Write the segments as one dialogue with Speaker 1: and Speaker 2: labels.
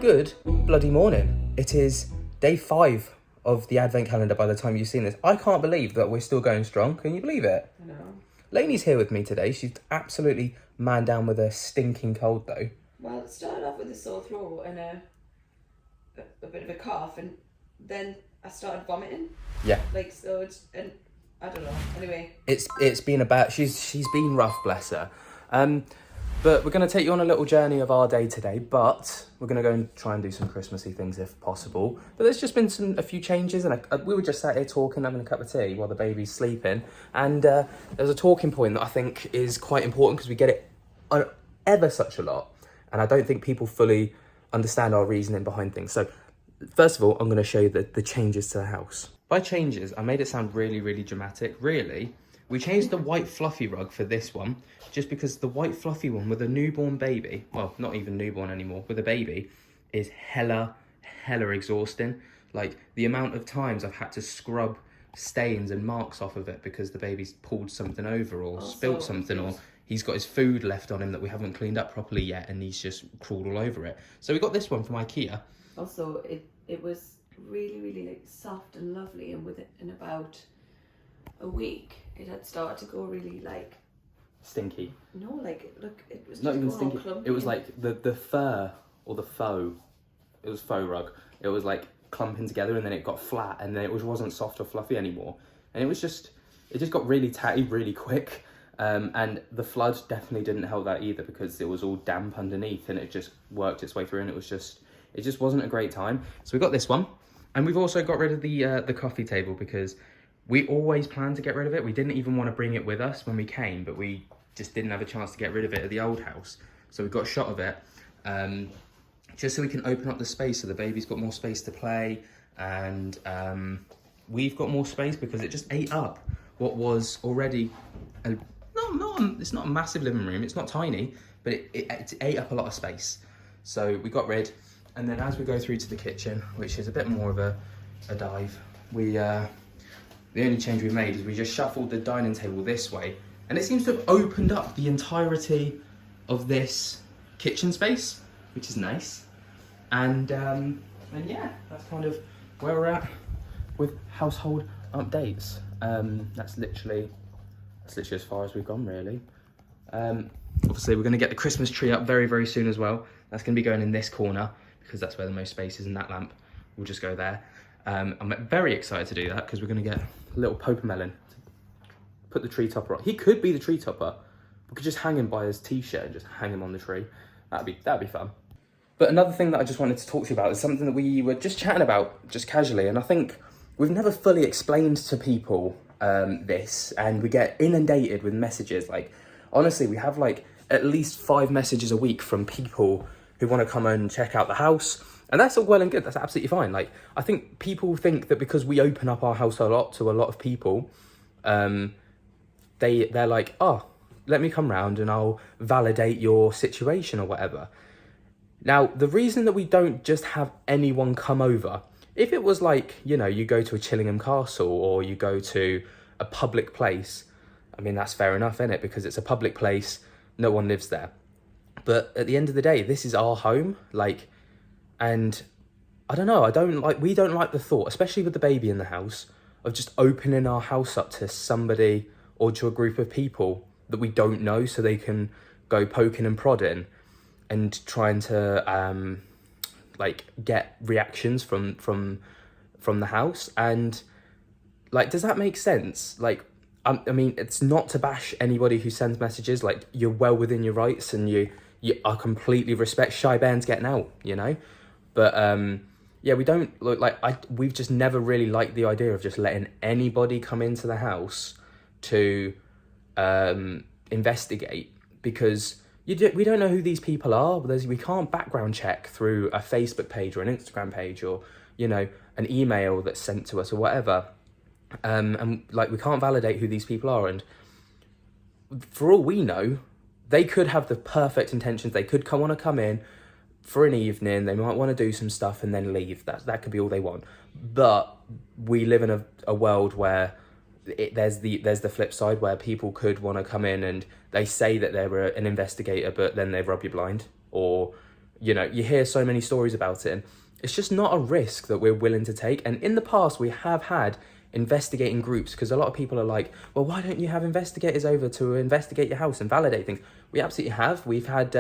Speaker 1: Good bloody morning. It is day 5 of the advent calendar by the time you've seen this. I can't believe that we're still going strong. Can you believe it?
Speaker 2: I know.
Speaker 1: Lainey's here with me today. She's absolutely man down with a stinking cold though.
Speaker 2: Well, it started off with a sore throat and a bit of a cough, and then I started vomiting.
Speaker 1: Yeah.
Speaker 2: And I don't know. Anyway.
Speaker 1: It's been about she's been rough, bless her. But we're going to take you on a little journey of our day today, but we're going to go and try and do some Christmassy things if possible. But there's just been a few changes, and we were just sat here talking, having a cup of tea while the baby's sleeping. And there's a talking point that I think is quite important because we get it ever such a lot. And I don't think people fully understand our reasoning behind things. So first of all, I'm going to show you the changes to the house. By changes, I made it sound really, really dramatic. Really, we changed the white fluffy rug for this one, just because the white fluffy one with a newborn baby, well, not even newborn anymore, with a baby, is hella exhausting. Like, the amount of times I've had to scrub stains and marks off of it because the baby's pulled something over or spilt something, or he's got his food left on him that we haven't cleaned up properly yet, and he's just crawled all over it. So we got this one from IKEA.
Speaker 2: Also, it was really like soft and lovely, and in about a week, it had started to go really like
Speaker 1: stinky.
Speaker 2: No, like look, it was
Speaker 1: not
Speaker 2: just
Speaker 1: even stinky. It was like the fur or the faux. It was faux rug. It was like clumping together, and then it got flat, and then it wasn't soft or fluffy anymore, and it just got really tatty really quick. And the flood definitely didn't help that either, because it was all damp underneath, and it just worked its way through, and it just wasn't a great time. So we got this one, and we've also got rid of the coffee table because we always planned to get rid of it. We didn't even want to bring it with us when we came, but we just didn't have a chance to get rid of it at the old house. So we got a shot of it, just so we can open up the space so the baby's got more space to play, and we've got more space because it just ate up what was already it's not a massive living room. It's not tiny, but it ate up a lot of space. So we got rid, and then as we go through to the kitchen, which is a bit more of a dive, the only change we made is we just shuffled the dining table this way, and it seems to have opened up the entirety of this kitchen space, which is nice. And yeah, that's kind of where we're at with household updates. That's literally as far as we've gone, really. Obviously, we're going to get the Christmas tree up very, very soon as well. That's going to be going in this corner because that's where the most space is, and that lamp will just go there. I'm very excited to do that because we're going to get a little Popemelon to put the tree topper on. He could be the tree topper. We could just hang him by his t-shirt and just hang him on the tree. That'd be fun. But another thing that I just wanted to talk to you about is something that we were just chatting about just casually, and I think we've never fully explained to people this, and we get inundated with messages. Like, honestly, we have like at least 5 messages a week from people who want to come and check out the house. And that's all well and good. That's absolutely fine. Like, I think people think that because we open up our house a lot to a lot of people, they're like, oh, let me come round and I'll validate your situation or whatever. Now, the reason that we don't just have anyone come over, if it was like, you know, you go to a Chillingham Castle or you go to a public place, I mean, that's fair enough, isn't it? Because it's a public place, no one lives there. But at the end of the day, this is our home, like. And I don't know, we don't like the thought, especially with the baby in the house, of just opening our house up to somebody or to a group of people that we don't know, so they can go poking and prodding and trying to like get reactions from the house. And like, does that make sense? Like, I mean, it's not to bash anybody who sends messages. Like, you're well within your rights, and you I completely respect Shy Bairn's getting out, you know. But yeah, we don't look like we've just never really liked the idea of just letting anybody come into the house to investigate, because we don't know who these people are. We can't background check through a Facebook page or an Instagram page, or, you know, an email that's sent to us or whatever. And like, we can't validate who these people are, and for all we know, they could have the perfect intentions. They could want to come in for an evening, they might want to do some stuff and then leave. That could be all they want. But we live in a world where there's the flip side, where people could want to come in and they say that they're an investigator, but then they rub you blind, or you know, you hear so many stories about it, and it's just not a risk that we're willing to take. And in the past, we have had investigating groups, because a lot of people are like, well, why don't you have investigators over to investigate your house and validate things? We absolutely have. We've had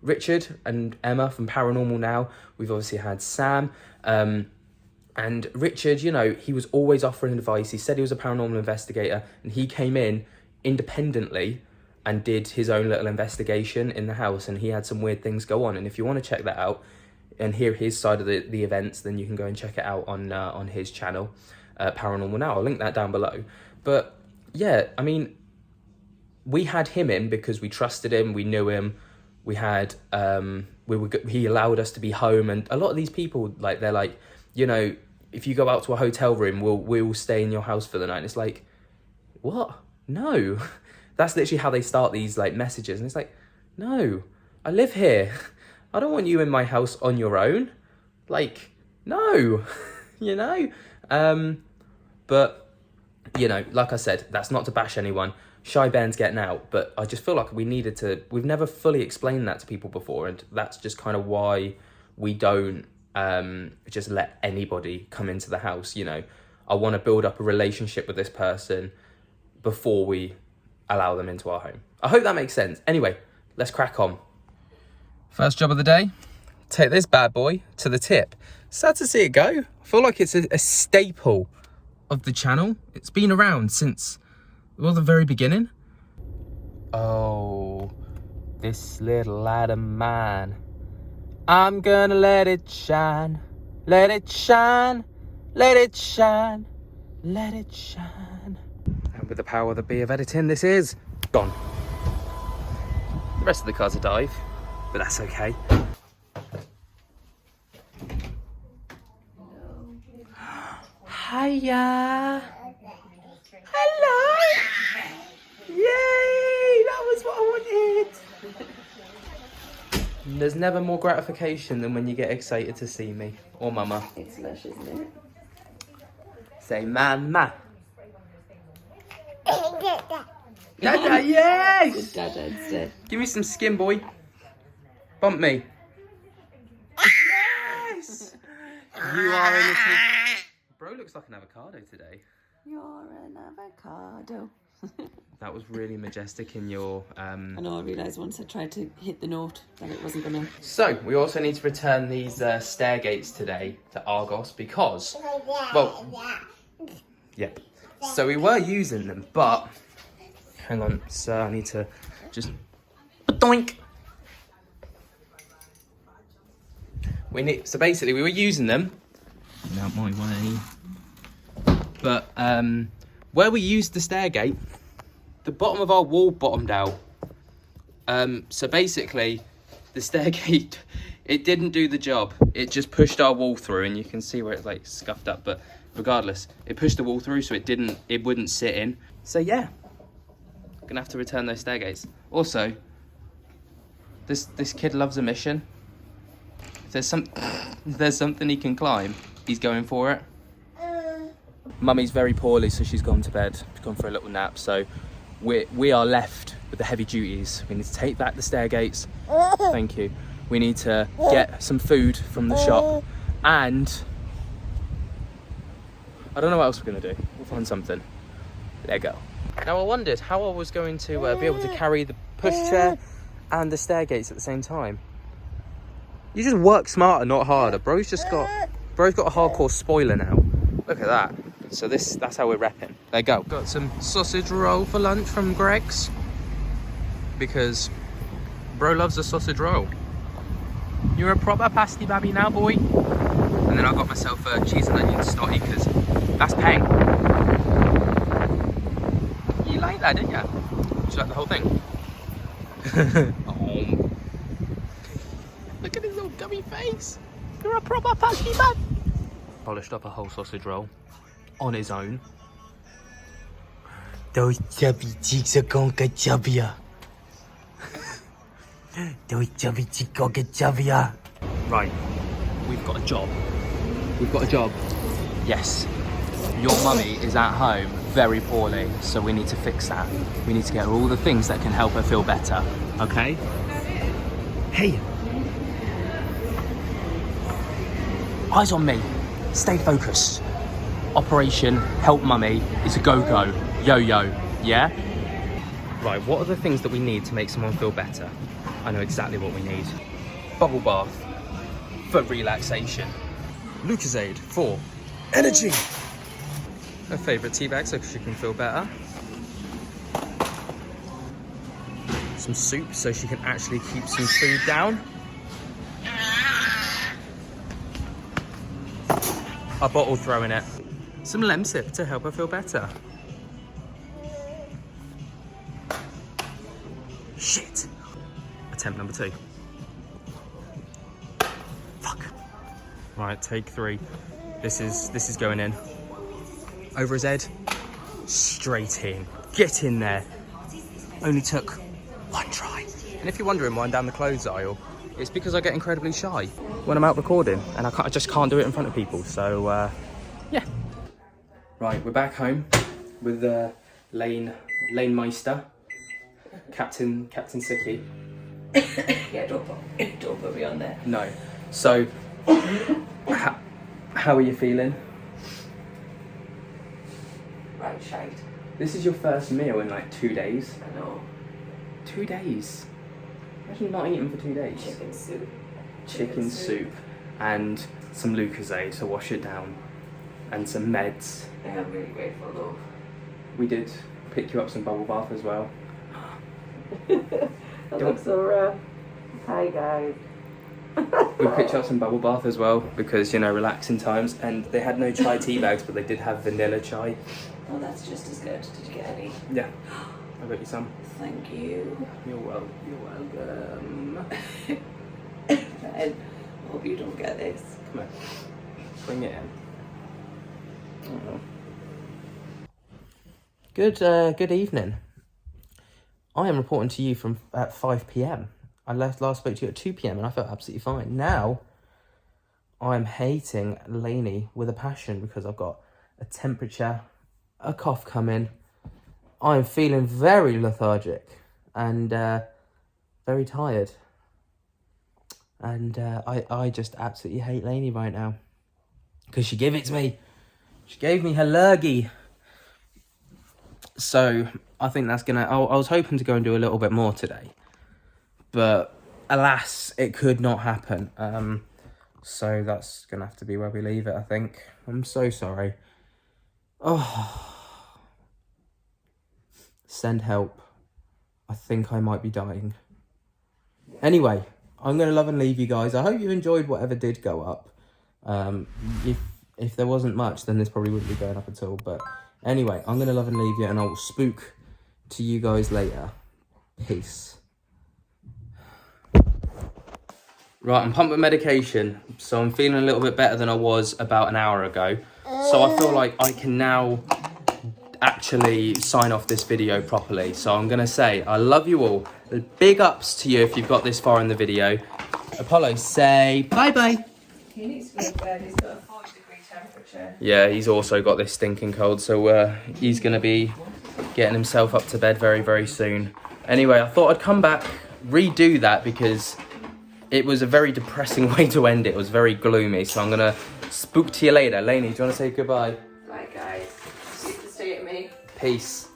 Speaker 1: Richard and Emma from Paranormal Now. We've obviously had Sam. And Richard, you know, he was always offering advice. He said he was a paranormal investigator, and he came in independently and did his own little investigation in the house, and he had some weird things go on. And if you want to check that out and hear his side of the events, then you can go and check it out on his channel, Paranormal Now. I'll link that down below. But yeah, I mean, we had him in because we trusted him, we knew him, we had he allowed us to be home. And a lot of these people, like, they're like, you know, if you go out to a hotel room, we'll stay in your house for the night. And it's like, what? No. That's literally how they start these like messages. And it's like, no, I live here. I don't want you in my house on your own. Like, no, you know? But, you know, like I said, that's not to bash anyone. Shy Ben's getting out, but I just feel like we've never fully explained that to people before. And that's just kind of why we don't just let anybody come into the house. You know, I want to build up a relationship with this person before we allow them into our home. I hope that makes sense. Anyway, let's crack on. First job of the day, take this bad boy to the tip. Sad to see it go. I feel like it's a staple of the channel. It's been around since, well, the very beginning. Oh, this little light of mine, I'm gonna let it shine, let it shine, let it shine, let it shine. And with the power of the bee of editing, this is gone. The rest of the car's a dive, but that's okay. Hiya. Hello. Yay, that was what I wanted. There's never more gratification than when you get excited to see me or mama.
Speaker 2: It's lush, isn't it?
Speaker 1: Say mama. Dada, yes!
Speaker 2: Dada instead.
Speaker 1: Give me some skin, boy. Bump me. Yes! You are in the... Bro looks like an avocado today.
Speaker 2: You're an avocado.
Speaker 1: That was really majestic in your...
Speaker 2: I know, I realised once I tried to hit the note that it wasn't going to...
Speaker 1: So, we also need to return these stair gates today to Argos because... Well... Yeah. So we were using them, but... Hang on, sir, I need to just... Doink! So basically, we were using them... Out my way. But, where we used the stair gate, the bottom of our wall bottomed out. So basically, the stair gate, it didn't do the job. It just pushed our wall through, and you can see where it's like scuffed up. But regardless, it pushed the wall through, so it wouldn't sit in. So yeah, gonna have to return those stair gates. Also, this kid loves a mission. If there's something he can climb, he's going for it. Mummy's very poorly, so she's gone to bed. She's gone for a little nap, so we are left with the heavy duties. We need to take back the stair gates. Thank you. We need to get some food from the shop, and I don't know what else we're gonna do. We'll find something. Lego. Now I wondered how I was going to be able to carry the pushchair and the stair gates at the same time. You just work smarter, not harder. Bro's got a hardcore spoiler now. Look at that. So that's how we're repping. There you go. Got some sausage roll for lunch from Greg's because bro loves a sausage roll. You're a proper pasty babby now, boy. And then I got myself a cheese and onion stotty because that's peng. You like that, didn't you? Did you like the whole thing? Oh. Look at his little gummy face. You're a proper pasty bab. Polished up a whole sausage roll on his own. Those chubby cheeks are gonna get chubbier. Those chubby cheeks gonna get chubbier. Right, we've got a job. We've got a job. Yes. Your mummy is at home very poorly, so we need to fix that. We need to get her all the things that can help her feel better. Okay? Hey. eyes on me. Stay focused. Operation Help Mummy is a go-go. Yo-yo, yeah? Right, what are the things that we need to make someone feel better? I know exactly what we need. Bubble bath for relaxation. Lucozade for energy. Her favourite tea bag so she can feel better. Some soup so she can actually keep some food down. A bottle throw in it. Some Lemsip to help her feel better. Shit. Attempt number 2. Fuck. Right, take 3. This is going in. Over his head. Straight in. Get in there. Only took 1 try. And if you're wondering why I'm down the clothes aisle, it's because I get incredibly shy when I'm out recording and I just can't do it in front of people. So, yeah. Right, we're back home with Lane Meister, Captain Sicky.
Speaker 2: Yeah, don't put me on there.
Speaker 1: No. So, how are you feeling?
Speaker 2: Right, shite.
Speaker 1: This is your first meal in like 2 days.
Speaker 2: I know.
Speaker 1: 2 days. Imagine not eating for 2 days.
Speaker 2: Chicken soup.
Speaker 1: Chicken soup and some Lucozade to wash it down, and some meds.
Speaker 2: I am really grateful though.
Speaker 1: We did pick you up some bubble bath as well.
Speaker 2: That looks so rough. Hi guys.
Speaker 1: We picked you up some bubble bath as well because, you know, relaxing times, and they had no chai tea bags, but they did have vanilla chai.
Speaker 2: Oh, that's just as good. Did you get any?
Speaker 1: Yeah, I got you some.
Speaker 2: Thank you.
Speaker 1: You're welcome.
Speaker 2: Ben, I hope you don't get this.
Speaker 1: Come on, bring it in. Oh. Good evening. I am reporting to you from at 5 p.m. I last spoke to you at 2 p.m. and I felt absolutely fine. Now, I'm hating Lainey with a passion because I've got a temperature, a cough coming. I'm feeling very lethargic and very tired. And I just absolutely hate Lainey right now because she gave it to me. She gave me her lurgy. So I think that's gonna. I was hoping to go and do a little bit more today, but alas, it could not happen. So that's gonna have to be where we leave it. I think. I'm so sorry. Oh, send help. I think I might be dying. Anyway, I'm gonna love and leave you guys. I hope you enjoyed whatever did go up. If there wasn't much, then this probably wouldn't be going up at all. But anyway, I'm gonna love and leave you, and I'll spook to you guys later. Peace. Right, I'm pumped with medication, so I'm feeling a little bit better than I was about an hour ago. So I feel like I can now actually sign off this video properly. So I'm gonna say, I love you all. Big ups to you if you've got this far in the video. Apollo, say bye-bye.
Speaker 2: He needs to go to bed. He's got a 40-degree temperature.
Speaker 1: Yeah, he's also got this stinking cold, so he's gonna be getting himself up to bed very, very soon. Anyway, I thought I'd come back, redo that, because it was a very depressing way to end it. It was very gloomy, so I'm gonna spook to you later. Lainey, do you wanna say goodbye?
Speaker 2: Bye guys. See you to stay at me.
Speaker 1: Peace.